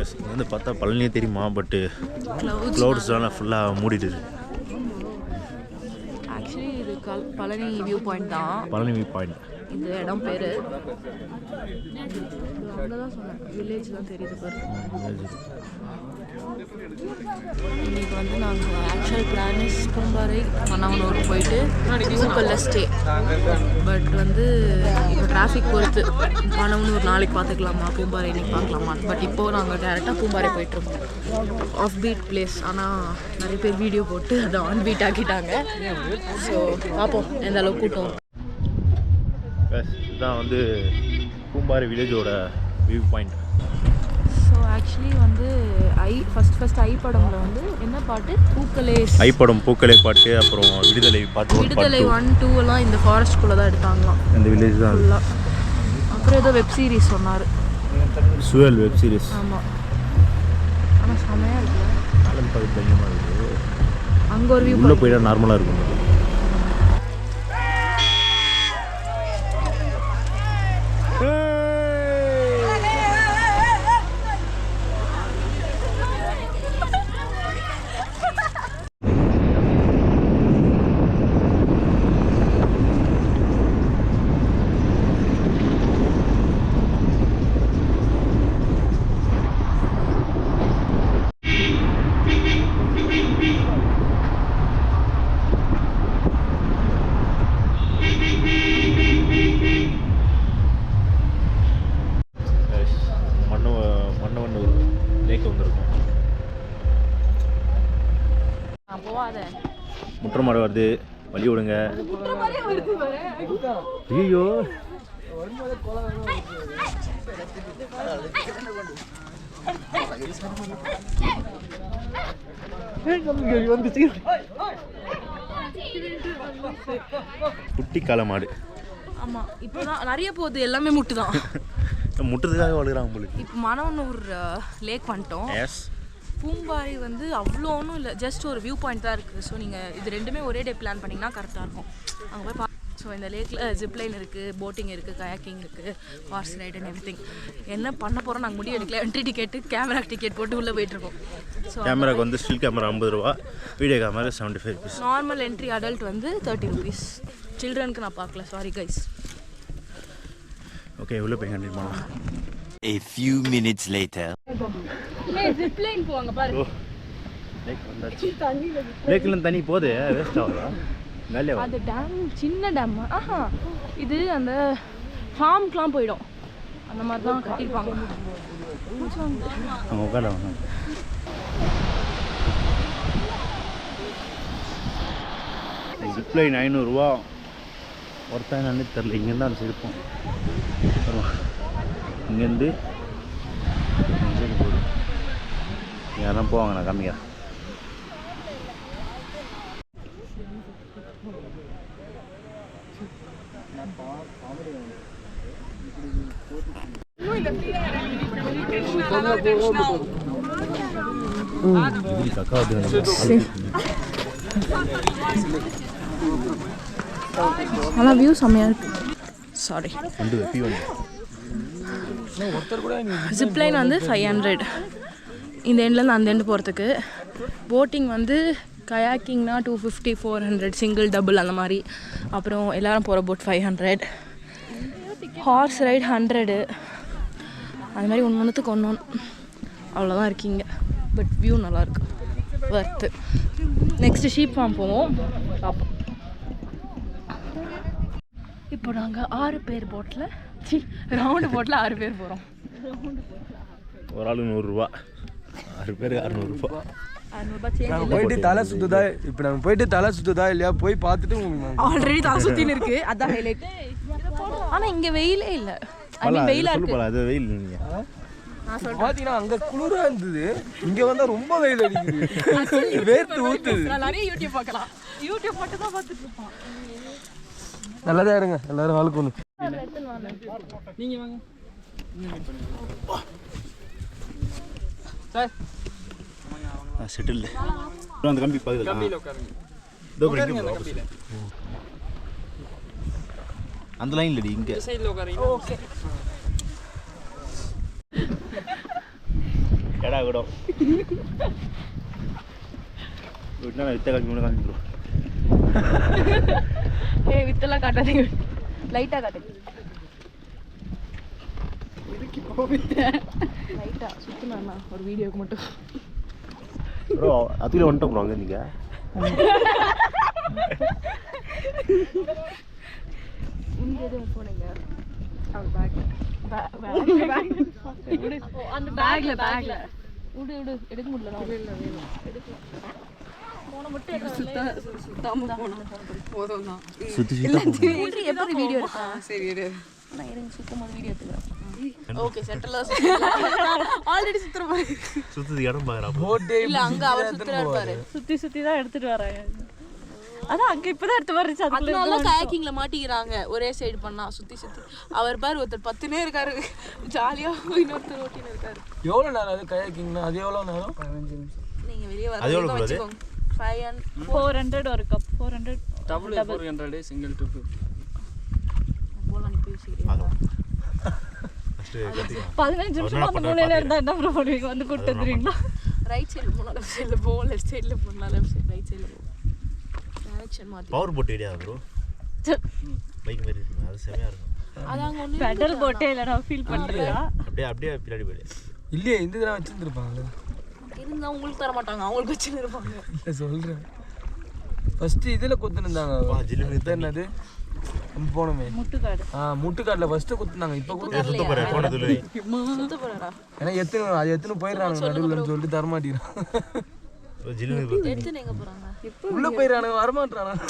இங்கே வந்து பார்த்தா பழனியே தெரியுமா, பட்டு க்ளவுட்ஸ்லாம் ஃபுல்லாக மூடிடுது. ஆக்சுவலி இது பழனி வியூ பாயிண்ட் தான். பழனி வியூ பாயிண்ட் இந்த இடம் பேர் அங்கே தான் சொன்னேன், வில்லேஜ் தான் தெரியுது பாரு. இன்னைக்கு வந்து நாங்கள் actual plan is Poombarai Mannavanur போயிட்டு பூக்கல்ல ஸ்டே. பட் வந்து இப்போ டிராஃபிக் பொறுத்து மன்னவனூர் நாளைக்கு பார்த்துக்கலாமா, பூம்பாறை இன்னைக்கு பார்க்கலாமா. பட் இப்போது நாங்கள் டேரெக்டாக பூம்பாறை போயிட்டுருக்கோம். ஆஃப் பீட் பிளேஸ், ஆனால் நிறைய பேர் வீடியோ போட்டு அதை ஆன் பீட் ஆக்கிட்டாங்க. ஸோ பார்ப்போம் எந்த அளவுக்கு கூட்டம். இதுதான் வந்து பூம்பாறை வில்லேஜோட வியூ பாயிண்ட். ஸோ ஆக்சுவலி வந்து ஃபர்ஸ்ட் ஐ படம்ல வந்து என்ன பாட்டு, பூக்களே ஐ படம் பூக்களே பாட்டு, அப்புறம் விடுதலை பாட்டு, விடுதலை 1, 2 எல்லாம் இந்த ஃபாரஸ்ட்குள்ளே தான் எடுத்தாங்களாம். இந்த வில்லேஜ் தான் ஃபுல்லாக. அப்புறம் ஏதோ வெப் சீரிஸ் சொன்னார், சுவல் வெப் சீரிஸ். ஆமாம், ஆனால் செமையாக இருக்குல்ல. ஆலம் பார்த்து பயங்கரமாக இருக்குது. அங்கே ஒரு வியூ உள்ளே போயிட்டா நார்மலாக இருக்கும். மன்னவனூர் லேக் வந்திருக்கும். முற்ற மாடு வருது, வழி விடுங்க. ஐயோ குட்டி கால மாடு. ஆமாம், இப்போ தான் நிறைய போகுது, எல்லாமே முட்டு தான். முட்டுறதுக்காக வளர்க்குறாங்க உங்களுக்கு. இப்போ மன்னவனூர் லேக் வந்துட்டோம். எஸ், பூம்பாறை வந்து அவ்வளோ ஒன்றும் இல்லை, ஜஸ்ட் ஒரு வியூ பாயிண்ட் தான் இருக்குது. ஸோ நீங்கள் இது ரெண்டுமே ஒரே டே பிளான் பண்ணிங்கன்னா கரெக்டாக இருக்கும். அங்கே போய் ஸோ இந்த லேக்கில் ஜிப்லைன் இருக்குது, போட்டிங் இருக்குது, கயாக்கிங் இருக்குது, ஹார்ஸ் ரைட் அண்ட் எவ்ரிதிங். என்ன பண்ண போகிறோம் நாங்கள் முடிவு எடுக்கல. என்ட்ரி டிக்கெட்டு, கேமரா டிக்கெட் போட்டு உள்ளே போயிட்டுருக்கோம். ஸோ கேமராக்கு வந்து ஸ்டில் கேமரா 50 ரூபா, video camera 75 rupees. Normal entry adult வந்து 30 rupees. சில்ட்ரனுக்கு நான் பார்க்கல, சாரி கைஸ். ஓகே, உள்ளே போய் கண்டிப்பாக பண்ணலாம். A few minutes later. Zipline போவாங்க பாரு. லேக் வந்தாச்சு. லேக்கில் தண்ணி போகுது, வேஸ்ட் ஆகுதா? வேலையா? அது டேம், சின்ன டேம். ஆஹா, இது அந்த ஃபார்முக்கெலாம் போயிடும், அந்த மாதிரி தான் கட்டியிருப்பாங்க. அவங்க உட்கார வாங்க. ஜிப்லைன் 500 ரூபா ஒருத்தா என்னன்னு தெரில. இங்கேருந்து அந்த இருப்போம், இங்கேருந்து போகுது. யாரெல்லாம் போவாங்க, நான் காமிக்கிறேன். ஆனால் வியூ செம்மையாக இருக்கு. சாரி, ஜிப்லைன் வந்து 500 இந்த எண்ட்லேருந்து அந்த எண்டு போகிறதுக்கு. போட்டிங் வந்து கயாக்கிங்னா 250, 400, சிங்கிள் டபுள் அந்த மாதிரி. அப்புறம் எல்லோரும் போகிற போட் 500, ஹார்ஸ் ரைட் 100. அது மாதிரி ஒன்றுத்துக்கு ஒன்று அவ்வளோதான் இருக்கீங்க. பட் வியூ நல்லாயிருக்கு, வர்த்து. நெக்ஸ்ட்டு ஷீப் ஃபார்ம் போவோம், பார்ப்போம். இப்போ நாங்கள் 6 பேர் போட்டில், ரவுண்டு போட்டில் 6 பேர் போகிறோம். ஒரு ஆளு 100 ரூபா, 6 பேர் 600 ரூபா. போயிட்டு தலை சுத்துதா, இப்போ நம்ம போயிட்டு தலை சுத்துதா இல்லையா போய் பார்த்துட்டு ஆல்ரெடி தலை சுத்தின்னு இருக்கு, அதான் ஹைலைட். ஆனால் இங்கே வெயிலே இல்லை, வெயிலாக இருக்கு. அது வெயில் இல்லைங்க, பார்த்தீங்கன்னா அங்கே குளிராக இருந்தது, இங்கே வந்தால் ரொம்ப வெயில் அடிக்குது, வேர்த்து ஊற்றுது. நிறைய யூடியூப் பார்க்கலாம், யூடியூப் மட்டும் தான் பார்த்துட்டு இருப்போம். நல்லதா இருங்க, எல்லாரும் வாழ்க்கை ஒன்று. நீங்கள் வாங்க சார். செட்டில் அந்த கம்பி பகுதியில் அந்த லைன் இல்லடி இங்கே சைடில் உட்காரீங்க. ஓகே எடா விடும் விட்டுனா நான் வித்த காட்சி காமிச்சு ப்ரோ. வித்தெல்லாம் காட்டாதீங்க, லைட்டாக காட்டுங்க. லைட்டாக சுற்றுனா ஒரு வீடியோக்கு மட்டும். ப்ரோ அதுக்குள்ளே வந்துட்டோம் ப்ரோ அங்கே நீங்கள். இங்கே எதுவும் போனீங்க அந்த பேக்ல விடு எடுக்க முடியல. சுற்றி எப்படி வீடியோ இருக்கா? சரி நான் இருங்க சுத்தம் போது வீடியோ எடுத்துக்கிறேன். ஓகே சென்டர்ல ஆல்ரெடி சுத்துற மாதிரி சுற்றுது இடம் பாக்குறா. போட்டே இல்ல அங்க அவர் சுத்துறாரு பாரு. சுத்தி தான் எடுத்துட்டு வரேன். அதான் அங்க இப்பதான் எடுத்து வரச்சு. அதனால கயாக்கிங்ல மாட்டிக்கிறாங்க. ஒரே சைடு பண்ணா சுத்தி அவர் பாரு ஒருத்தர் 10 இருக்காரு ஜாலியா, இன்னொருத்தர் ஓட்டின்னு இருக்காரு. எவ்வளவு நேரம் அது கயாக்கிங்னா? அது எவ்வளவு நேரம்? 15 நிமிஷம். நீங்க வெளிய அது எவ்வளவு வர ப்ரோ? வச்சுக்கோங்க. 400 ஒரு கப். 400 double 400 single 250. போலாம் நீ போய் சீக்கிரம். 15 நிமிஷம் அந்த மூலையில இருந்தா என்ன ப்ரோ பண்ணுவீங்க? வந்து கூட்டு வந்துறீங்களா? ரைட் சைடுல போனா லெஃப்ட் சைடுல போ, லெஃப்ட் சைடுல போனா லெஃப்ட் சைடு, ரைட் சைடுல போ. டைரக்ஷன் மாத்தி. Power boat idea bro. Bike மாதிரி இருக்கு, அது செமையா இருக்கும். அதாங்க ஒண்ணு பெடல் போட்டே இல்ல நான் ஃபீல் பண்றியா? அப்படியே பின்னாடி போயிடு. இல்லையே இந்த தடவை வச்சிருந்துருப்பாங்கல்ல. இருந்தா உங்களுக்கு தர மாட்டாங்க, அவங்களுக்கு வச்சுன்னு இருப்பாங்க. இல்லை சொல்கிறேன். ஃபஸ்ட்டு இதில் குத்துனுந்தாங்க. இது என்னது போனோமே முட்டுக்காடு. முட்டுக்காட்டில் ஃபஸ்ட்டு குத்துனாங்க. இப்போ கூட சுத்த போற போனதுல சுத்த போறடா. ஏன்னா எத்தனை போயிடுறாங்க நடுவில் சொல்லிட்டு தரமாட்டேங்கிறான். எடுத்து எங்க போறாங்க? உள்ள போயிடறானுங்க, வரமாட்டானுங்க.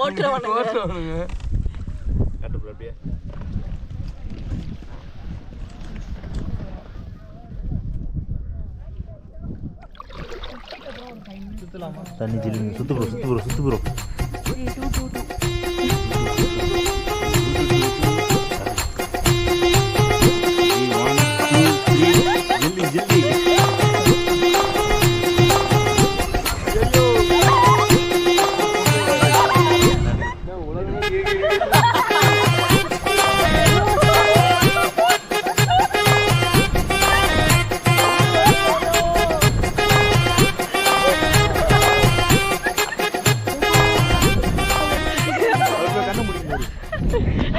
ஓட்டுறவனுங்க. காட்டு ப்ரோ அப்படியே. தண்ணி ஜில்லுங்க. சுத்து ப்ரோ. 3 ஜில்லி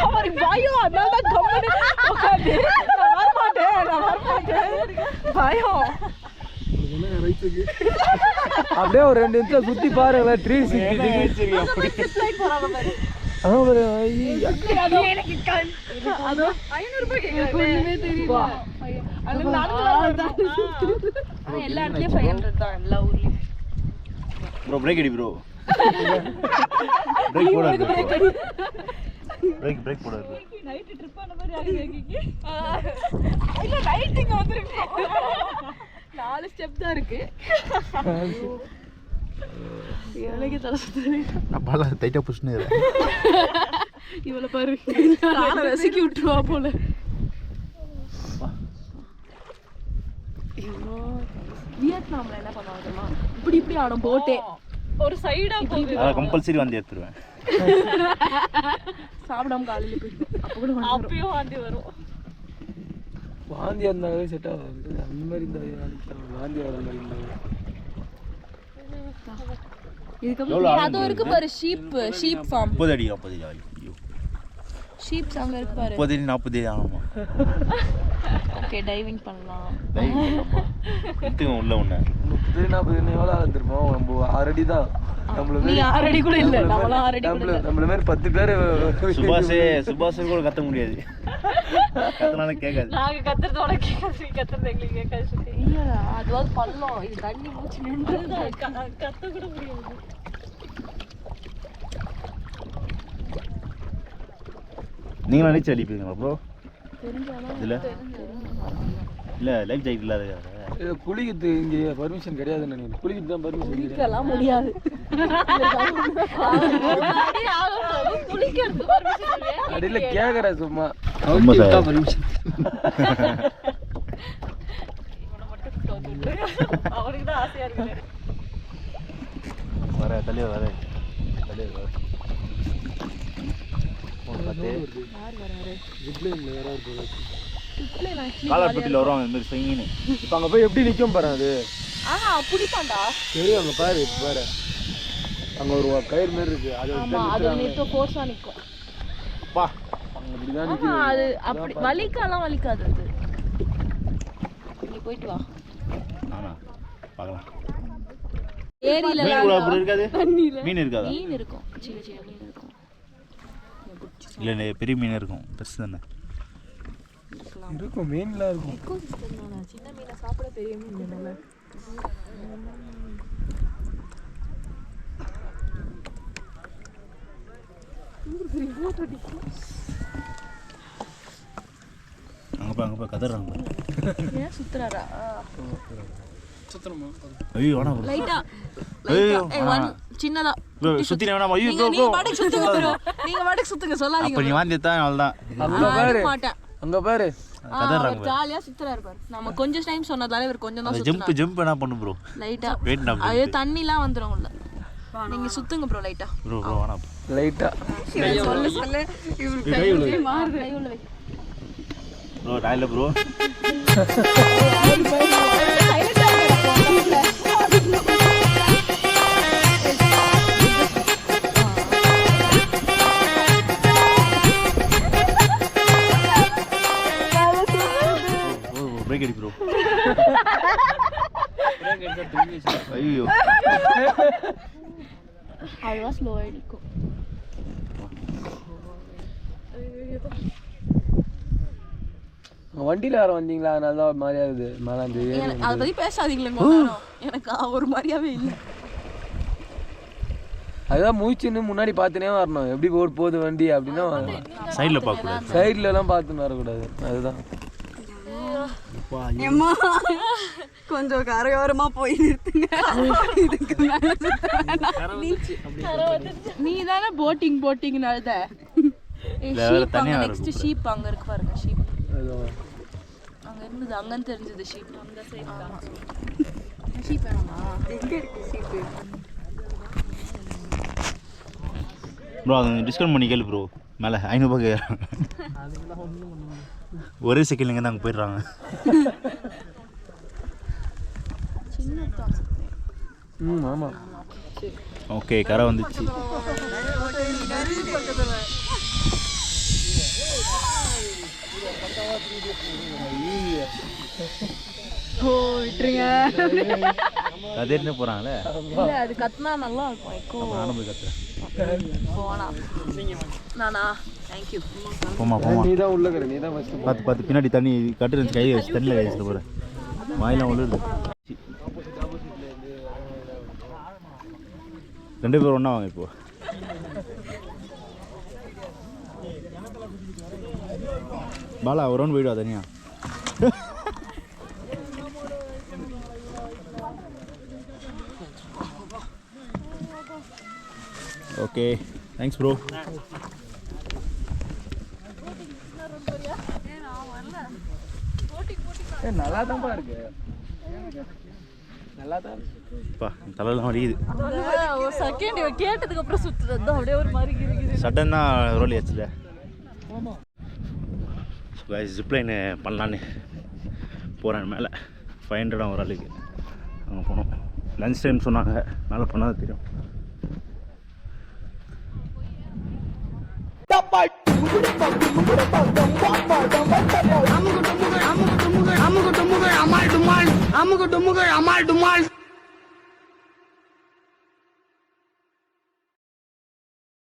அவருக்கு பயம், அதனால தான் கம்முனு உட்கார்ந்து நான் வரமாட்டேன் பயம். அப்படியே ஒரு 2 நிமிஷம் சுத்தி பாருங்களேன். 360 எல்லா இடத்துலயும் 500 தான் எல்லா ஊர்லயும். ப்ரோ பிரேக் அடி ப்ரோ. பிரேக் போடாது. நைட் ட்ரிப் ஆன மாதிரி ஆகிங்க. இல்ல நைட் இங்க வந்திருக்கோம். 4 ஸ்டெப் தான் இருக்கு. இவளுக்கு தலை சுத்துது. அப்பால டைட்டா புஷ்னு இவளை பாரு, நாளை ரசிக்கி விட்டுருவா போல. வியட்நாம்ல என்ன பண்ணுவாங்க தெரியுமா? இப்படி ஆடும் போட்டே ஒரு சைடா போகுது. அத கம்பல்சரி வந்து ஏத்துறேன். சாப்பிடாம காலையில போயிடும். அப்ப கூட அப்பயும் வாந்தி வரும். வாந்தி இருந்தாலே செட் ஆகாது. அந்த மாதிரி இந்த வாந்தி வர மாதிரி இருந்தாங்க. இதுக்கு அது இருக்கு பாரு, ஷீப் ஃபார்ம். 30 அடி 40 அடி. ஐயோ ஷீப் அங்க இருக்கு பாரு. 30 அடி 40 அடி ஆமா. ஓகே டைவிங் பண்ணலாம். குத்துங்க உள்ள ஒண்ணு. 30 எவ்வளோ ஆகுதுமா? நம்ம 6 அடி தான். நீ 6 அடி கூட இல்ல, நம்மள 6 அடி கூட. நம்மள மாதிரி 10 பேர். சுபாஷே கூட கத்த முடியாது. கத்தனால கேட்காது. நாங்க கத்துறதோட கேட்காது, கத்துறது எங்களுக்கு கேட்காது. இல்லடா அதுவாது பள்ளம், இது தண்ணி மூச்சு நின்று கத்த கூட முடியாது. நீங்களும் நீச்சல் அடிப்பீங்களா ப்ரோ? இல்ல இல்ல லைஃப் ஜாக்கெட் இல்லாத குளிக்கிறது இங்கே பர்மிஷன் கிடையாதுன்னு நினைக்கிறேன். குளிக்கிறது தான் பர்மிஷன். குளிக்கலாம் முடியாது. அடியில் கேட்குற சும்மா பர்மிஷன். அவனுக்கு தான் ஆசையா இருக்கு. வர தலைவர் வர. காலப்பட்டியில் வருவாங்க இந்த மாதிரி செய்யின்னு. இப்போ அங்கே போய் எப்படி நிற்கும் பாரு அது. ஆஹா பிடிப்பாண்டா. சரி அங்கே பாரு பாரு அங்கே ஒரு கயிறு மாதிரி இருக்கு அது ஆமா அது நிற்க ஃபோர்ஸாக நிற்கும். அப்பா அங்கே இப்படிதான் ஆஹா அது அப்படி வலிக்காலாம் வலிக்காது அது. நீ போயிட்டு வா. நானா பார்க்கலாம். ஏரியில மீன் கூட அப்படி இருக்காது. மீன் இருக்காதா? மீன் இருக்கும், சின்ன சின்ன மீன் இருக்கும். இல்லை பெரிய மீன் இருக்கும், பெருசு தானே இருக்கும், மீன்லாம் இருக்கும். சின்ன மீனை சாப்பிட பெரிய மீன் வேணும்ல. அங்கே போய் கதறாங்க. ஏன் சுத்துறாரா? சுத்தணுமா? ஐயோ வேணா bro. லைட்டா ஐயோ சின்னதா ப்ரோ சுற்றி வேணாமா? ஐயோ ப்ரோ நீங்க பாட்டுக்கு சுத்துங்க bro. நீங்க பாட்டுக்கு சுத்துங்க சொல்லாதீங்க. அப்போ நீ வாந்தி தான் அவ்வளோதான். அங்கே பாரு மாட்டேன். அங்கே பாரு கதறாங்க. ஜாலியா சுத்துறாரு பாரு. நம்ம கொஞ்சம் டைம் சொன்னதால இவர் கொஞ்சம் தான் ஜம்ப் ஜம்ப் என்ன பண்ணு ப்ரோ? லைட்டா வெயிட் நம்ம ஐயோ தண்ணிலாம் வந்துரும் உள்ள. நீங்க சுத்துங்க ப்ரோ லைட்டா. ப்ரோ ப்ரோ வேணா லைட்டாக சொல்ல சொல்ல இவருக்கு கை உள்ள கை மாறுது. கை உள்ள வை. ப்ரோ டாயில ப்ரோ. பிரேக் அடி ப்ரோ. ஐயோ அவ்வளவா ஸ்லோ ஆயிடுக்கும். வண்டியில் வேறு வந்தீங்களா அதனால தான் ஒரு மாதிரியா இருக்குது மேலே அந்த அதை பத்தி பேசாதீங்களேங்க. எனக்கு ஒரு மாதிரியாவே இல்லை. அதுதான் மூச்சுன்னு முன்னாடி பார்த்துனே வரணும் எப்படி போகுது வண்டி அப்படின்னா சைடில் பார்க்கக்கூடாது. சைட்லலாம் பார்த்துன்னு வரக்கூடாது. அதுதான் ஏம்மா கொஞ்சம் கரையோரமா போய் நிறுத்துங்க. இதுக்கு மேல நீ தானே போட்டிங் அழுத. நெக்ஸ்ட் ஷீப் அங்க இருக்கு பாருங்க. ஷீப் அதுதான் அங்க இருந்தது, அங்கன்னு தெரிஞ்சது ஷீப். அந்த சைடு ஷீப் வேணுமா? எங்க இருக்கு சீட்டு? ப்ரோ அது டிஸ்கவுண்ட் பண்ணி கேளு ப்ரோ. மேலே 500 ரூபாய் கேட்குறாங்க. ஒரே செகண்ட் இங்கே அங்கே போயிடுறாங்க. ஆமாம் ஓகே கரை வந்துச்சு. ஓ விட்டுருங்க. கதைன்னு போகிறாங்களே. இல்ல அது கத்துனா நல்லா இருக்கும். எக்கோ நானும் போய் கத்துறேன். போனா நானா தேங்க்யூ. போமா போமா. நீ தான் உள்ள இருக்கிற, நீ தான் ஃபஸ்ட்டு பார்த்து பின்னாடி தண்ணி கட்டு கை வச்சு தண்ணியில் வச்சுட்டு போகிறேன். வாயிலாம் உள்ள 2 பேரும் ஒன்றா வாங்க இப்போ. பாலா ஒரு ரவுண்ட் போயிடுவா தனியா. Okay thanks bro. நல்லா தான்ப்பா இருக்கு, நல்லா தான் இருக்கு. பா தலையெல்லாம் வலிக்குது. ஒரு செகண்ட் கேட்டதுக்கு அப்புறம் சுத்துறது அப்படியே ஒரு மாதிரி இருக்குது. சடன் தான் ரோல் ஆச்சுல. ஜிப்லைன் பண்ணலான்னு போகிறேன் மேலே. 500 ஒரு ஆளுக்கு அங்கே போனோம். லன்ச் டைம் சொன்னாங்க, மேலே பண்ணால் தான் தெரியும். அமுகு டுமுகு அமால் டுமால்